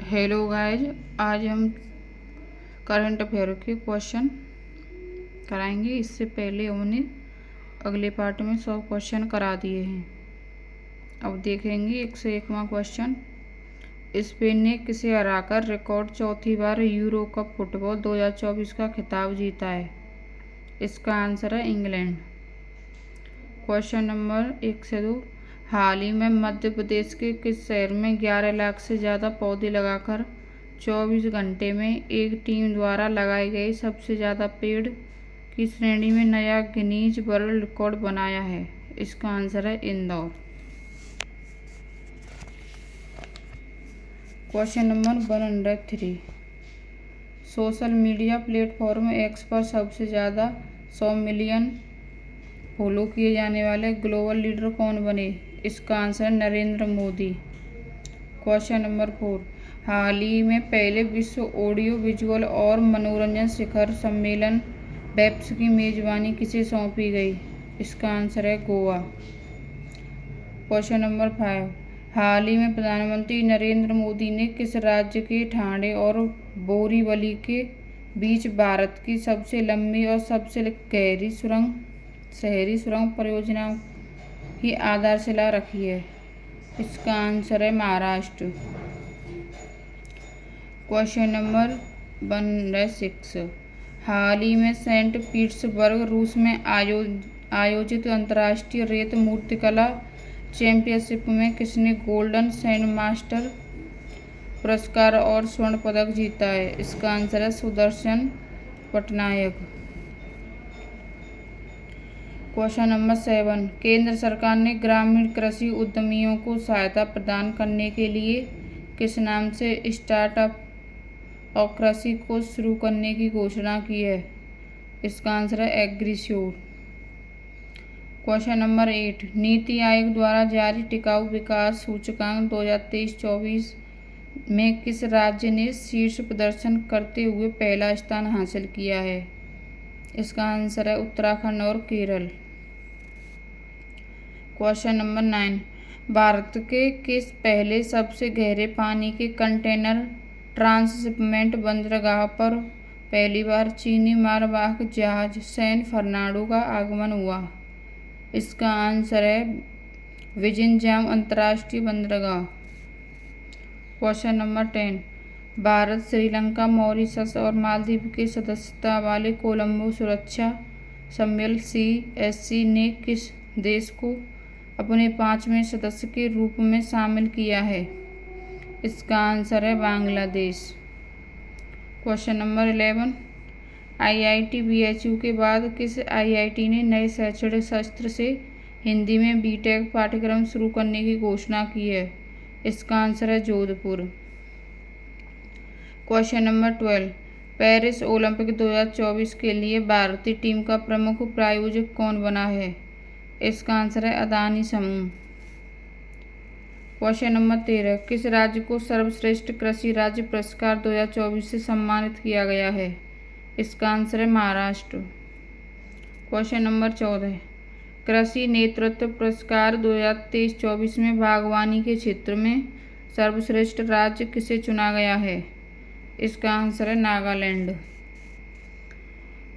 Hello guys, आज हम current affair के क्वेश्चन कराएंगे। इससे पहले हमने अगले पार्ट में 100 क्वेश्चन करा दिए हैं। अब देखेंगे 101वां क्वेश्चन। स्पेन ने किसे हराकर रिकॉर्ड चौथी बार यूरो कप फुटबॉल 2024 का खिताब जीता है? इसका आंसर है इंग्लैंड। क्वेश्चन नंबर 1 से 2। हाल ही में मध्य प्रदेश के किस शहर में 11 लाख से ज़्यादा पौधे लगाकर 24 घंटे में एक टीम द्वारा लगाए गए सबसे ज़्यादा पेड़ की श्रेणी में नया गिनीज वर्ल्ड रिकॉर्ड बनाया है? इसका आंसर है Indore. Question number 103। Social media platform x पर सबसे ज़्यादा 100 मिलियन फॉलो किए जाने वाले ग्लोबल लीडर कौन बने? इसका answer Narendra Modi. Question number 4। हाल ही में पहले विश्व ऑडियो विजुअल और मनोरंजन शिखर सम्मेलन बेप्स की मेजबानी किसे सौंपी गई? इसका आंसर है गोवा। Question number 5। हाल ही में प्रधानमंत्री नरेंद्र मोदी ने किस राज्य के ठाणे और बोरीवली के बीच भारत की सबसे लंबी और सबसे गहरी शहरी सुरंग परियोजना की आधारशिला रखी है? इसका आंसर है महाराष्ट्र। Question number 106। हाल ही में सेंट पीटर्सबर्ग रूस में आयोजित अंतर्राष्ट्रीय रेत मूर्तिकला चैंपियनशिप में किसने गोल्डन सैंडमास्टर पुरस्कार और स्वर्ण पदक जीता है? इसका आंसर है सुदर्शन पटनायक। Question number 7। केंद्र सरकार ने ग्रामीण कृषि उद्यमियों को सहायता प्रदान करने के लिए किस नाम से स्टार्टअप और कृषि को शुरू करने की घोषणा की है? इसका आंसर है एग्रीश्योर। Question number 8। नीति आयोग द्वारा जारी टिकाऊ विकास सूचकांक 2023-24 में किस राज्य ने शीर्ष प्रदर्शन करते हुए पहला स्थान हासिल किया है? इसका आंसर है उत्तराखंड और केरल। Question number 9। भारत के किस पहले सबसे गहरे पानी के कंटेनर ट्रांसशिपमेंट बंदरगाह पर पहली बार चीनी मालवाहक जहाज सैन फर्नांडो का आगमन हुआ? इसका आंसर है विजिंजाम अंतर्राष्ट्रीय बंदरगाह। Question number 10। Bharat, Sri Lanka, Mauritius और मालदीव के सदस्यता वाले कोलंबो सुरक्षा सम्मेलन CSC ने किस देश को अपने 5वें सदस्य के रूप में शामिल किया है? इसका आंसर है Bangladesh. Question number 11। IIT BHU के बाद किस IIT ने नए शैक्षणिक सत्र से हिंदी में BTech पाठ्यक्रम शुरू करने की घोषणा की है? इसका आंसर है Jodhpur. Question number 12। Paris Olympic 2024 के लिए भारतीय टीम का प्रमुख प्रायोजक कौन बना है? इसका आंसर है अदानी समूह। Question number 13। किस राज्य को सर्वश्रेष्ठ कृषि राज्य पुरस्कार 2024 से सम्मानित किया गया है? इसका आंसर है महाराष्ट्र। Question number 14। कृषि नेतृत्व पुरस्कार 2023-24 में बागवानी के क्षेत्र में सर्वश्रेष्ठ राज्य किसे चुना गया है? इसका आंसर है नागालैंड।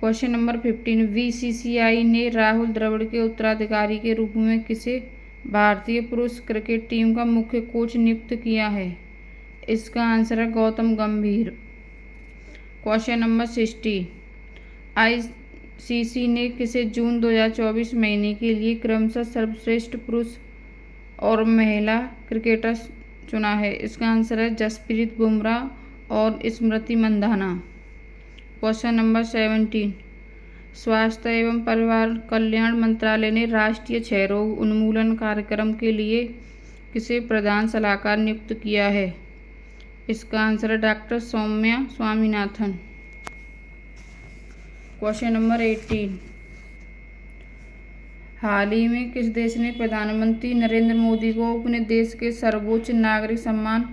Question number 15। BCCI ने राहुल द्रविड़ के उत्तराधिकारी के रूप में किसे भारतीय पुरुष क्रिकेट टीम का मुख्य कोच नियुक्त किया है? इसका आंसर है गौतम गंभीर। Question number 16। ICC ने किसे जून 2024 महीने के लिए क्रमशः सर्वश्रेष्ठ पुरुष और महिला क्रिकेटर चुना है? इसका आंसर है जसप्रीत बुमराह और स्मृति मंधाना। Question number 17। स्वास्थ्य एवं परिवार कल्याण मंत्रालय ने राष्ट्रीय क्षय रोग उन्मूलन कार्यक्रम के लिए किसे प्रधान सलाहकार नियुक्त किया है? इसका आंसर है doctor Soumya Swaminathan. Question number 18। हाल ही में किस देश ने प्रधानमंत्री नरेंद्र मोदी को अपने देश के सर्वोच्च नागरिक सम्मान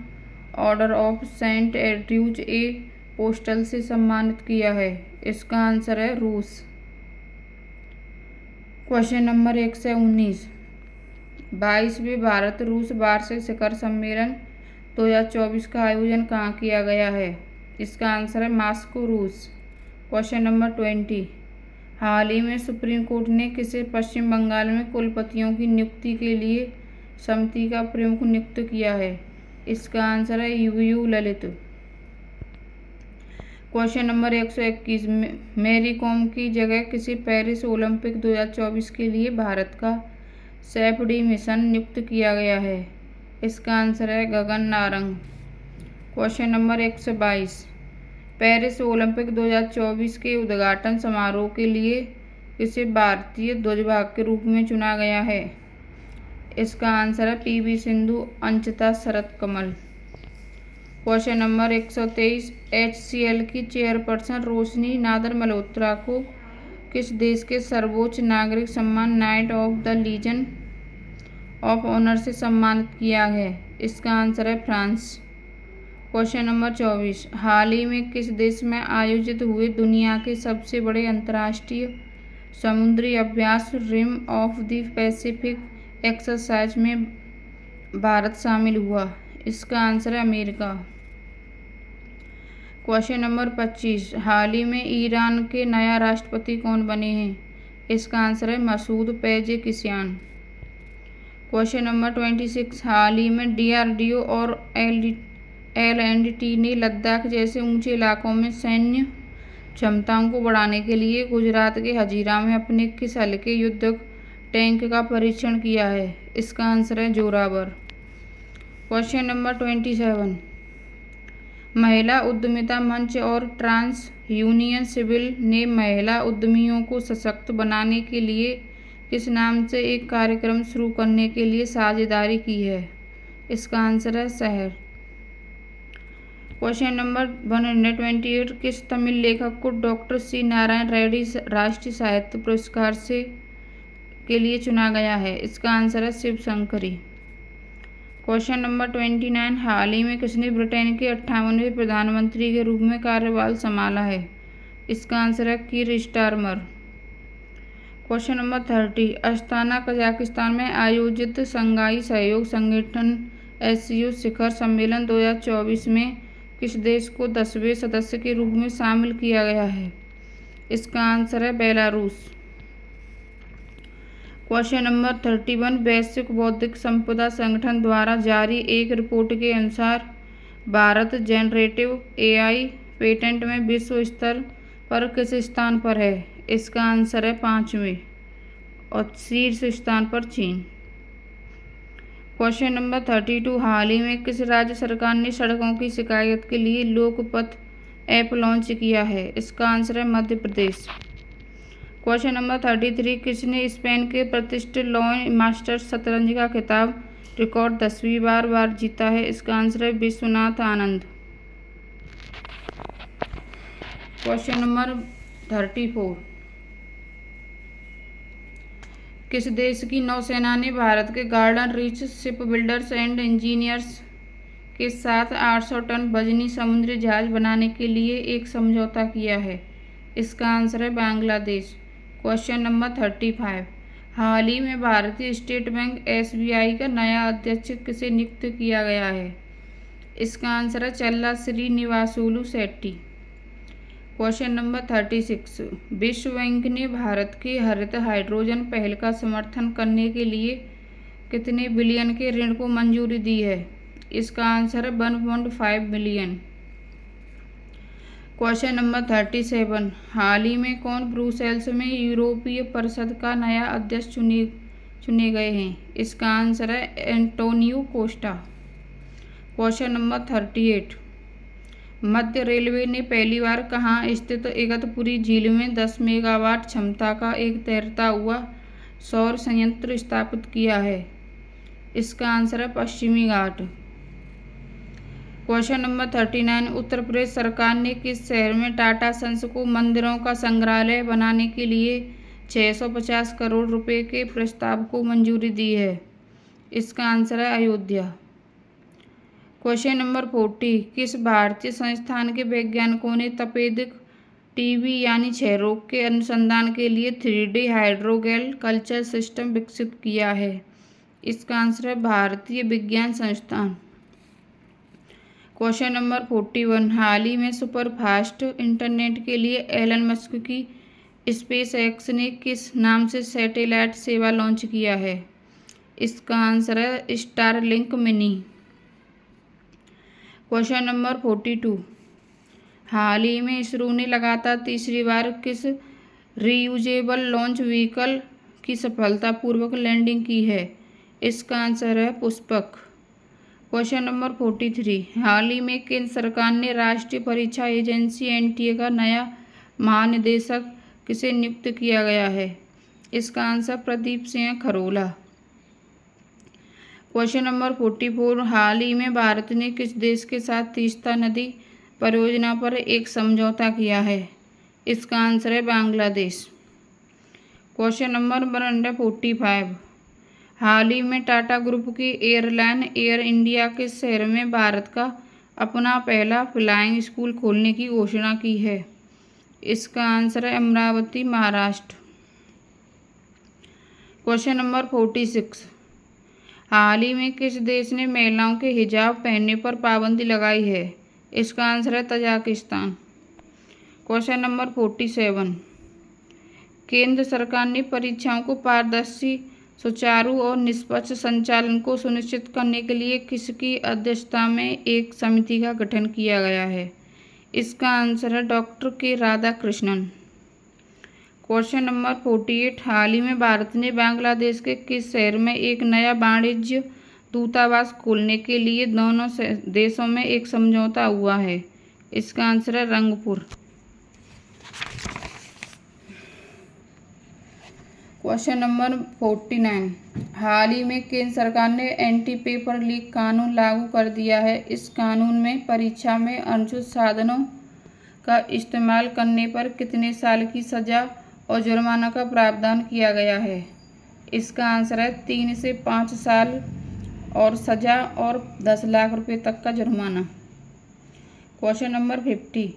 Order of Saint Andrews apostle से सम्मानित किया है? इसका आंसर है रूस। क्वेश्चन नंबर 1 से 19। 22वें भारत रूस वार्षिक शिखर सम्मेलन 2024 का आयोजन कहाँ किया गया है? इसका आंसर है मॉस्को, रूस। क्वेश्चन नंबर 20, हाल ही में सुप्रीम कोर्ट ने किसे पश्चिम बंगाल में कुलपतियों की नियुक्ति के लिए समिति का प्रमुख नियुक्त किया है? इसका आंसर है यू ललित। क्वेश्चन नंबर 121, मैरी कॉम की जगह किसे पेरिस ओलंपिक 2024 के लिए भारत का सेफडी मिशन नियुक्त किया गया है? इसका आंसर है Gagan Narang. Question number 122, Paris Olympic 2024 के उद्घाटन समारोह के लिए किसे भारतीय ध्वजवाहक के रूप में चुना गया है? इसका आंसर है पीवी सिंधु, अंचिता Sharath Kamal. Question number 123, HCL की चेयरपर्सन रोशनी नादर मल्होत्रा को किस देश के सर्वोच्च नागरिक सम्मान Knight of the Legion of Honour से सम्मानित किया है? इसका आंसर है फ्रांस। क्वेश्चन नंबर 24, हाल ही में किस देश में आयोजित हुए दुनिया के सबसे बड़े अंतर्राष्ट्रीय समुद्री अभ्यास Rim of the Pacific exercise में भारत शामिल हुआ? इसका आंसर है अमेरिका। क्वेश्चन नंबर 25, हाल ही में ईरान के नया राष्ट्रपति कौन बने हैं? इसका आंसर है मसूद पेजेकिशियान। क्वेश्चन नंबर 26, हाल ही में DRDO और L&T ने लद्दाख जैसे ऊंचे इलाकों में सैन्य क्षमताओं को बढ़ाने के लिए गुजरात के हजीरा में अपने किस हल्के युद्धक टैंक का परीक्षण किया है? इसका आंसर है जोरावर। क्वेश्चन नंबर 27, महिला उद्यमिता मंच और ट्रांस यूनियन सिविल ने महिला उद्यमियों को सशक्त बनाने के लिए किस नाम से एक कार्यक्रम शुरू करने के लिए साझेदारी की है? इसका आंसर है शहर। क्वेश्चन नंबर 128, किस तमिल लेखक को डॉक्टर सी नारायण रेड्डी राष्ट्रीय साहित्य पुरस्कार के लिए चुना गया है? इसका आंसर है शिव शंकरी। क्वेश्चन नंबर 29, हाल ही में किसने ब्रिटेन के 58वें प्रधानमंत्री के रूप में कार्यभार संभाला है? इसका आंसर है Keir Starmer. Question number 30, Astana Kazakhstan में आयोजित शंघाई सहयोग संगठन SCO शिखर सम्मेलन 2024 में किस देश को 10वें सदस्य के रूप में शामिल किया गया है? इसका आंसर है बेलारूस। क्वेश्चन नंबर 31, वैश्विक बौद्धिक संपदा संगठन द्वारा जारी एक रिपोर्ट के अनुसार भारत जनरेटिव AI पेटेंट में विश्व स्तर पर किस स्थान पर है? इसका आंसर है 5वें और शीर्ष स्थान पर चीन। क्वेश्चन नंबर 32, हाल ही में किस राज्य सरकार ने सड़कों की शिकायत के लिए लोकपथ ऐप लॉन्च किया है? इसका आंसर है मध्य प्रदेश। क्वेश्चन नंबर 33, किसने स्पेन के प्रतिष्ठित लॉन मास्टर्स शतरंज का खिताब रिकॉर्ड 10वीं बार जीता है? इसका आंसर है विश्वनाथ आनंद। क्वेश्चन नंबर 34, किस देश की नौसेना ने भारत के garden reach ship builders and engineers के साथ 800 टन वजनी समुद्री जहाज बनाने के लिए एक समझौता किया है? इसका आंसर है बांग्लादेश। क्वेश्चन नंबर 35, हाल ही में भारतीय स्टेट बैंक SBI का नया अध्यक्ष किसे नियुक्त किया गया है? इसका आंसर है चल्ला श्रीनिवासुलु शेट्टी। क्वेश्चन नंबर 36, विश्व बैंक ने भारत की हरित हाइड्रोजन पहल का समर्थन करने के लिए कितने बिलियन के ऋण को मंजूरी दी है? इसका आंसर है 1.5 बिलियन। क्वेश्चन नंबर 37, हाल ही में कौन ब्रुसेल्स में यूरोपीय परिषद का नया अध्यक्ष चुने गए हैं? इसका आंसर है एंटोनियो कोस्टा। क्वेश्चन नंबर 38, मध्य रेलवे ने पहली बार कहाँ स्थित इगतपुरी झील में 10 मेगावाट क्षमता का एक तैरता हुआ सौर संयंत्र स्थापित किया है? इसका आंसर है पश्चिमी घाट। क्वेश्चन नंबर 39, उत्तर प्रदेश सरकार ने किस शहर में टाटा सन्स को मंदिरों का संग्रहालय बनाने के लिए 650 करोड़ रुपए के प्रस्ताव को मंजूरी दी है? इसका आंसर है अयोध्या। क्वेश्चन नंबर 40, किस भारतीय संस्थान के वैज्ञानिकों ने तपेदिक टीबी यानी क्षय रोग के अनुसंधान के लिए 3D हाइड्रोगेल कल्चर सिस्टम विकसित किया है? इसका आंसर है भारतीय विज्ञान संस्थान। क्वेश्चन नंबर 41, हाल ही में सुपरफास्ट इंटरनेट के लिए एलन मस्क की स्पेस एक्स ने किस नाम से सैटेलाइट सेवा लॉन्च किया है? इसका आंसर है स्टारलिंक मिनी। क्वेश्चन नंबर 42, हाल ही में इसरो ने लगातार तीसरी बार किस रीयूजेबल लॉन्च व्हीकल की सफलतापूर्वक लैंडिंग की है? इसका आंसर है पुष्पक। क्वेश्चन नंबर 43, हाल ही में केंद्र सरकार ने राष्ट्रीय परीक्षा एजेंसी एनटीए का नया महानिदेशक किसे नियुक्त किया गया है? इसका answer Pradeep Singh Kharola. Question number 44, हाल ही में भारत ने किस देश के साथ तीस्ता नदी परियोजना पर एक समझौता किया है? इसका आंसर है बांग्लादेश। क्वेश्चन नंबर 45, हाल ही में टाटा ग्रुप की एयरलाइन एयर इंडिया के शहर में भारत का अपना पहला फ्लाइंग स्कूल खोलने की घोषणा की है? इसका आंसर है अमरावती, महाराष्ट्र। क्वेश्चन नंबर 46, हाल ही में किस देश ने महिलाओं के हिजाब पहनने पर पाबंदी लगाई है? इसका आंसर है तजाकिस्तान। क्वेश्चन नंबर 47, केंद्र सरकार ने परीक्षाओं को पारदर्शी, सुचारू और निष्पक्ष संचालन को सुनिश्चित करने के लिए किसकी अध्यक्षता में एक समिति का गठन किया गया है? इसका आंसर है डॉक्टर के राधाकृष्णन। क्वेश्चन नंबर 48, हाल ही में भारत ने बांग्लादेश के किस शहर में एक नया वाणिज्य दूतावास खोलने के लिए दोनों देशों में एक समझौता हुआ है? इसका आंसर है रंगपुर। क्वेश्चन नंबर 49, हाल ही में केंद्र सरकार ने एंटी पेपर लीक कानून लागू कर दिया है। इस कानून में परीक्षा में अनुचित साधनों का इस्तेमाल करने पर कितने साल की सज़ा और जुर्माना का प्रावधान किया गया है? इसका आंसर है 3 से 5 साल और सज़ा और 10 लाख रुपए तक का जुर्माना। क्वेश्चन नंबर 50,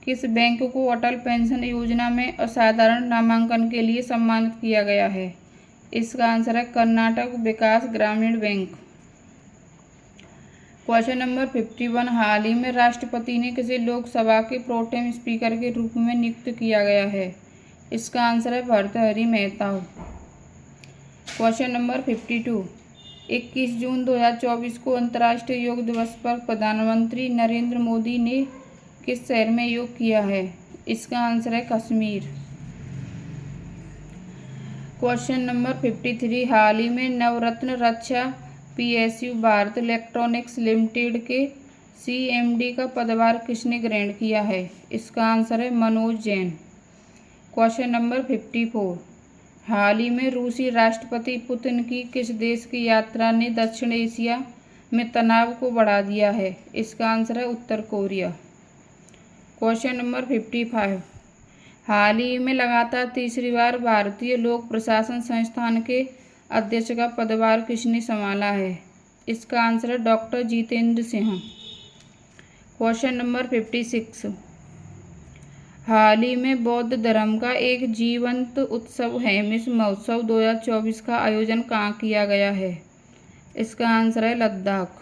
किस बैंक को अटल पेंशन योजना में असाधारण नामांकन के लिए सम्मानित किया गया है? इसका आंसर है कर्नाटक विकास ग्रामीण बैंक। क्वेश्चन नंबर 51, हाल ही में राष्ट्रपति ने किसे लोकसभा के प्रोटेम स्पीकर के रूप में नियुक्त किया गया है? इसका आंसर है भर्तृहरि महताब। क्वेश्चन नंबर 52, 21 जून 2024 को अंतर्राष्ट्रीय योग दिवस पर प्रधानमंत्री नरेंद्र मोदी ने किस शहर में योग किया है? इसका आंसर है कश्मीर। क्वेश्चन नंबर 53, हाल ही में नवरत्न रक्षा पीएसयू भारत इलेक्ट्रॉनिक्स लिमिटेड के सीएमडी का पदभार किसने ग्रहण किया है? इसका आंसर है मनोज जैन। क्वेश्चन नंबर 54, हाल ही में रूसी राष्ट्रपति पुतिन की किस देश की यात्रा ने दक्षिण एशिया में तनाव को बढ़ा दिया है? इसका आंसर है उत्तर कोरिया। क्वेश्चन नंबर 55, हाल ही में लगातार तीसरी बार भारतीय लोक प्रशासन संस्थान के अध्यक्ष का पदभार किसने संभाला है? इसका आंसर है doctor Jitendra Singh. Question number 56, हाल ही में बौद्ध धर्म का एक जीवंत उत्सव हेमिस महोत्सव 2024 का आयोजन कहाँ किया गया है? इसका आंसर है लद्दाख।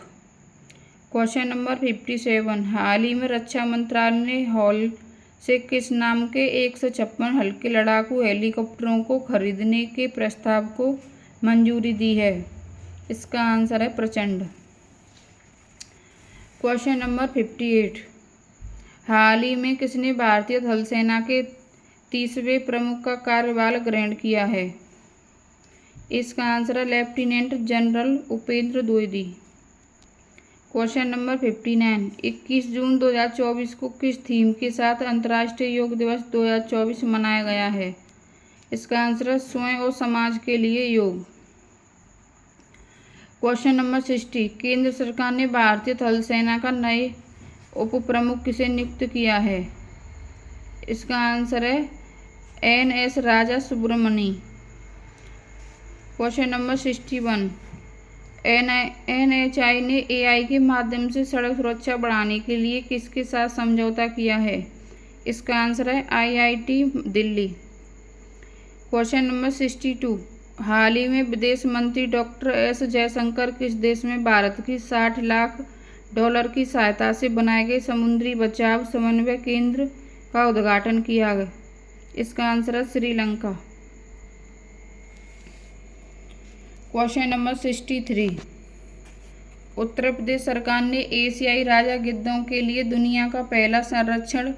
क्वेश्चन नंबर 57, हाल ही में रक्षा मंत्रालय ने हॉल से किस नाम के 156 हल्के लड़ाकू हेलीकॉप्टरों को खरीदने के प्रस्ताव को मंजूरी दी है? इसका आंसर है प्रचंड। क्वेश्चन नंबर 58, हाल ही में किसने भारतीय थल सेना के 30वें प्रमुख का कार्यभार ग्रहण किया है? इसका आंसर है lieutenant general Upendra Dwivedi. Question number 59, 21 जून 2024 को किस थीम के साथ अंतर्राष्ट्रीय योग दिवस 2024 मनाया गया है? इसका आंसर है स्वयं और समाज के लिए योग। क्वेश्चन नंबर 60, केंद्र सरकार ने भारतीय थल सेना का नए उप प्रमुख किसे नियुक्त किया है? इसका आंसर है NS राजा सुब्रमणी। क्वेश्चन नंबर 61, NHAI ने AI के माध्यम से सड़क सुरक्षा बढ़ाने के लिए किसके साथ समझौता किया है? इसका आंसर है IIT दिल्ली। क्वेश्चन नंबर 62, हाल ही में विदेश मंत्री डॉक्टर S जयशंकर किस देश में भारत की 60 लाख डॉलर की सहायता से बनाए गए समुद्री बचाव समन्वय केंद्र का उद्घाटन किया गया? इसका आंसर है श्रीलंका। Question number 63। उत्तर प्रदेश सरकार ने एशियाई राजा गिद्धों के लिए दुनिया का पहला संरक्षण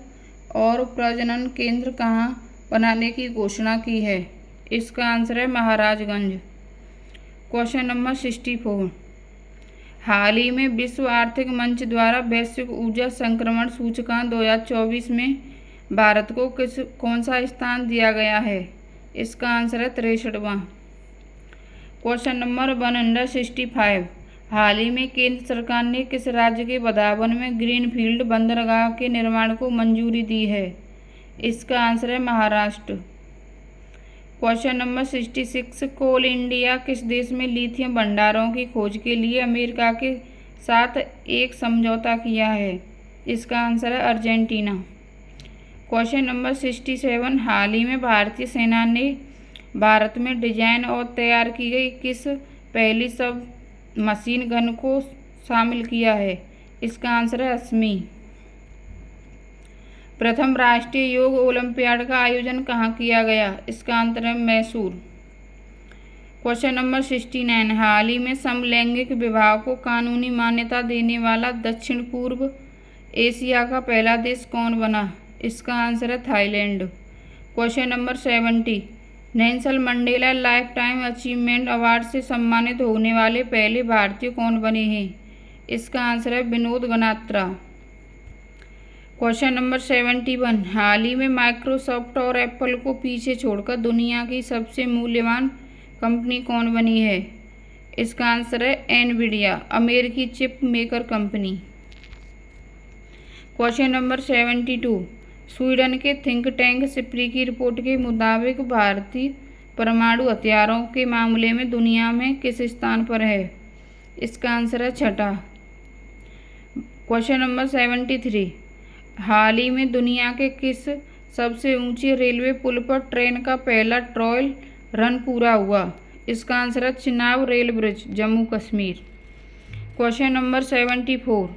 और प्रजनन केंद्र कहाँ बनाने की घोषणा की है? इसका आंसर है महाराजगंज। Question number 64। हाल ही में विश्व आर्थिक मंच द्वारा वैश्विक ऊर्जा संक्रमण सूचकांक 2024 में भारत को कौन सा स्थान दिया गया है? इसका आंसर है 63वां। Question number 165। हाल ही में केंद्र सरकार ने किस राज्य के बदावन में ग्रीनफील्ड बंदरगाह के निर्माण को मंजूरी दी है? इसका आंसर है Maharashtra. Question number 66। Coal India किस देश में लिथियम भंडारों की खोज के लिए अमेरिका के साथ एक समझौता किया है? इसका आंसर है अर्जेंटीना। Question number 67। हाल ही में भारतीय सेना ने भारत में डिजाइन और तैयार की गई किस पहली सब मशीन गन को शामिल किया है? इसका आंसर है अस्मी। प्रथम राष्ट्रीय योग ओलंपियाड का आयोजन कहाँ किया गया? इसका आंसर है मैसूर। Question number 69। हाल ही में समलैंगिक विवाह को कानूनी मान्यता देने वाला दक्षिण पूर्व एशिया का पहला देश कौन बना? इसका आंसर है Thailand. Question number 70। Nelson Mandela life time achievement award से सम्मानित होने वाले पहले भारतीय कौन बने हैं? इसका आंसर है विनोद गनात्रा। Question number 71। हाल ही में माइक्रोसॉफ्ट और एप्पल को पीछे छोड़कर दुनिया की सबसे मूल्यवान कंपनी कौन बनी है? इसका आंसर है एनवीडिया, अमेरिकी chip maker company. Question number 72। Sweden के थिंक टैंक सिप्री की रिपोर्ट के मुताबिक भारतीय परमाणु हथियारों के मामले में दुनिया में किस स्थान पर है? इसका आंसर है छठा। Question number 73। हाल ही में दुनिया के किस सबसे ऊंचे रेलवे पुल पर ट्रेन का पहला ट्रायल रन पूरा हुआ? इसका आंसर है Chenab rail bridge, Jammu Kashmir. Question number 74।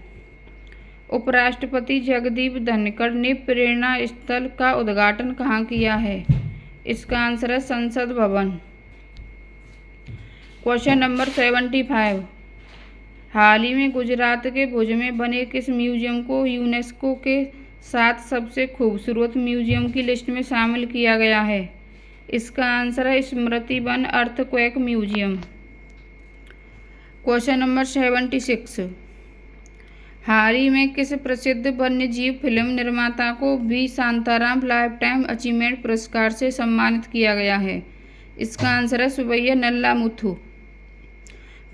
उपराष्ट्रपति जगदीप धनखड़ ने प्रेरणा स्थल का उद्घाटन कहाँ किया है? इसका आंसर है संसद भवन। Question number 75। हाल ही में गुजरात के भुज में बने किस म्यूजियम को यूनेस्को के 7 सबसे खूबसूरत म्यूजियम की लिस्ट में शामिल किया गया है? इसका आंसर है Smriti Van earthquake museum. Question number 76। हाल ही में किस प्रसिद्ध वन्यजीव फिल्म निर्माता को V Shantaram lifetime achievement पुरस्कार से सम्मानित किया गया है? इसका आंसर है सुबैया नल्ला मुथु।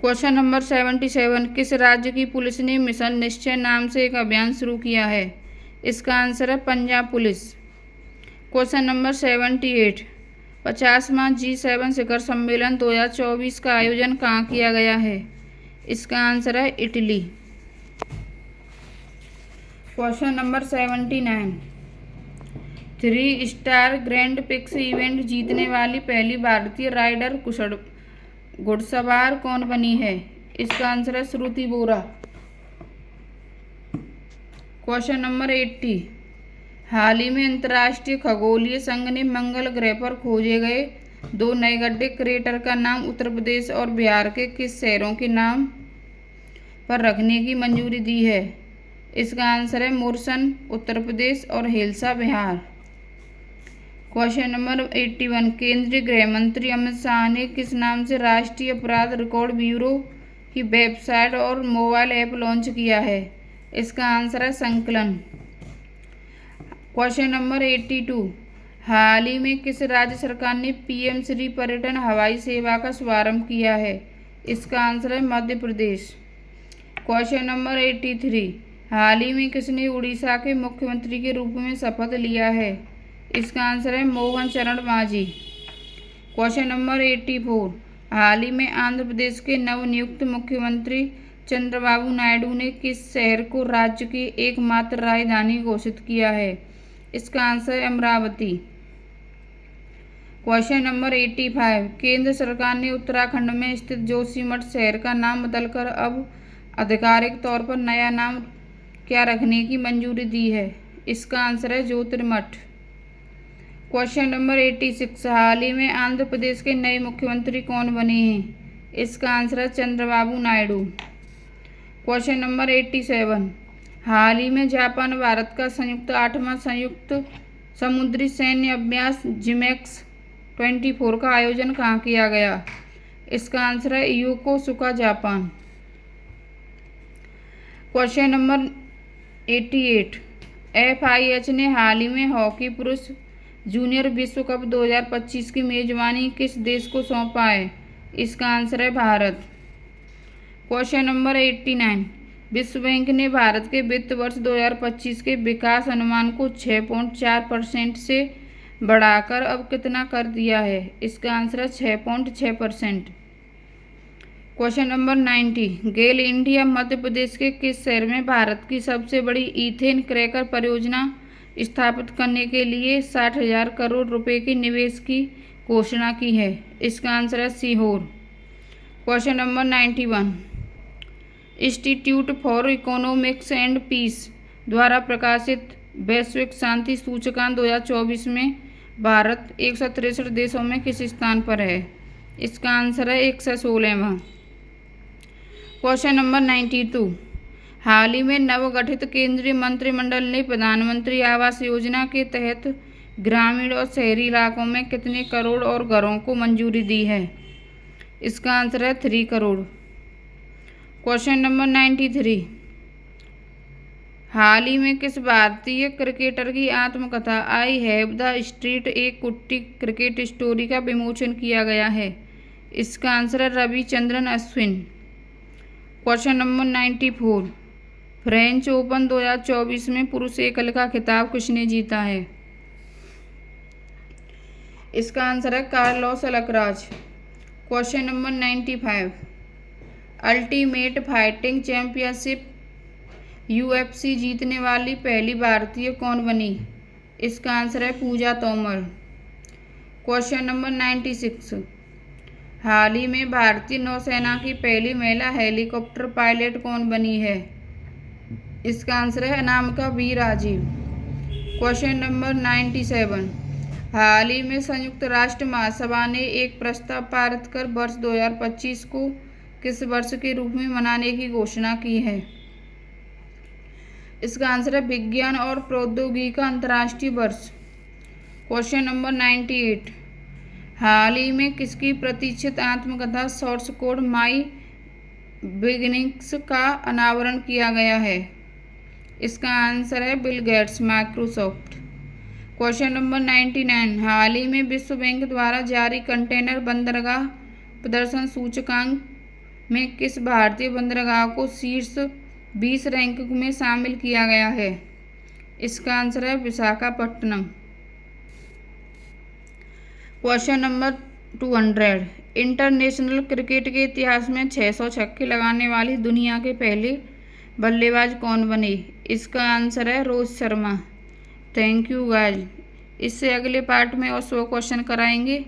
Question number 77। किस राज्य की पुलिस ने मिशन निश्चय नाम से एक अभियान शुरू किया है? इसका आंसर है Punjab police. Question number 78। 50वां G7 शिखर सम्मेलन 2024 का आयोजन कहाँ किया गया है? इसका आंसर है Italy. Question number 79। 3 star grand pics event जीतने वाली पहली भारतीय राइडर घुड़सवार कौन बनी है? इसका आंसर है श्रुति बोरा। Question number 80। हाल ही में अंतर्राष्ट्रीय खगोलीय संघ ने मंगल ग्रह पर खोजे गए 2 नए गड्ढे क्रेटर का नाम उत्तर प्रदेश और बिहार के किस शहरों के नाम पर रखने की मंजूरी दी है? इसका आंसर है मुरसन उत्तर प्रदेश और हिल्सा बिहार। Question number 81। केंद्रीय गृह मंत्री अमित शाह ने किस नाम से राष्ट्रीय अपराध रिकॉर्ड ब्यूरो की वेबसाइट और मोबाइल ऐप लॉन्च किया है? इसका आंसर है संकलन। Question number 82। हाल ही में किस राज्य सरकार ने पीएम श्री पर्यटन हवाई सेवा का शुभारंभ किया है? इसका आंसर है मध्य प्रदेश। Question number 83। हाल ही में किसने उड़ीसा के मुख्यमंत्री के रूप में शपथ लिया है? इसका आंसर है मोहन चरण मांझी। Question number 84। हाल ही में आंध्र प्रदेश के नवनियुक्त मुख्यमंत्री चंद्रबाबू नायडू ने किस शहर को राज्य की एकमात्र राजधानी घोषित किया है? इसका आंसर है अमरावती। Question number 85। केंद्र सरकार ने उत्तराखंड में स्थित जोशीमठ शहर का नाम बदलकर अब आधिकारिक तौर पर नया नाम क्या रखने की मंजूरी दी है? इसका आंसर है ज्योतिर्मठ। क्वेश्चन नंबर 86, हाल ही में आंध्र प्रदेश के नए मुख्यमंत्री कौन बने हैं? इसका आंसर है चंद्रबाबू नायडू। क्वेश्चन नंबर 87, हाल ही में जापान भारत का संयुक्त 8वां संयुक्त समुद्री सैन्य अभ्यास जिमेक्स 24 का आयोजन कहाँ किया गया? इसका आंसर है Yokosuka, Japan. Question number 88, FIH ने हाल ही में हॉकी पुरुष जूनियर विश्व कप 2025 की मेजबानी किस देश को सौंपा है? इसका आंसर है भारत। क्वेश्चन नंबर 89, विश्व बैंक ने भारत के वित्त वर्ष 2025 के विकास अनुमान को 6.4% से बढ़ाकर अब कितना कर दिया है? इसका आंसर है 6.6%। क्वेश्चन नंबर 90, गेल इंडिया मध्य प्रदेश के किस शहर में भारत की सबसे बड़ी ईथेन क्रैकर परियोजना स्थापित करने के लिए 60,000 करोड़ रुपए के निवेश की घोषणा की है? इसका आंसर है Sehore. Question number 91, Institute for Economics and Peace द्वारा प्रकाशित वैश्विक शांति सूचकांक 2024 में भारत 163 देशों में किस स्थान पर है? इसका आंसर है 116वां। क्वेश्चन नंबर 92, हाल ही में नवगठित केंद्रीय मंत्रिमंडल ने प्रधानमंत्री आवास योजना के तहत ग्रामीण और शहरी इलाकों में कितने करोड़ और घरों को मंजूरी दी है? इसका आंसर है 3 करोड़। क्वेश्चन नंबर 93, हाल ही में किस भारतीय क्रिकेटर की आत्मकथा आई हैव द स्ट्रीट ए कुट्टी क्रिकेट स्टोरी का विमोचन किया गया है? इसका आंसर है Ravichandran Ashwin. Question number 94, French open 2024 में पुरुष एकल का खिताब किसने जीता है? इसका आंसर है Carlos Alcaraz. Question number 95, ultimate fighting championship UFC जीतने वाली पहली भारतीय कौन बनी? इसका आंसर है पूजा तोमर। क्वेश्चन नंबर 96, हाल ही में भारतीय नौसेना की पहली महिला हेलीकॉप्टर पायलट कौन बनी है? इसका आंसर है Anamika B Rajeev. Question number 97, हाल ही में संयुक्त राष्ट्र महासभा ने एक प्रस्ताव पारित कर वर्ष 2025 को किस वर्ष के रूप में मनाने की घोषणा की है? इसका आंसर है विज्ञान और प्रौद्योगिकी का अंतर्राष्ट्रीय वर्ष। क्वेश्चन नंबर 98, हाल ही में किसकी प्रतीक्षित आत्मकथा सोर्स कोड माई बिगिनिंग्स का अनावरण किया गया है? इसका आंसर है Bill Gates, Microsoft. Question number 99, हाल ही में विश्व बैंक द्वारा जारी कंटेनर बंदरगाह प्रदर्शन सूचकांक में किस भारतीय बंदरगाह को शीर्ष 20 रैंक में शामिल किया गया है? इसका आंसर है Visakhapatnam. Question number 200, international cricket के इतिहास में 600 छक्के लगाने वाली दुनिया के पहले बल्लेबाज कौन बने? इसका आंसर है Rohit Sharma. Thank you guys. इससे अगले पार्ट में और 100 क्वेश्चन कराएंगे।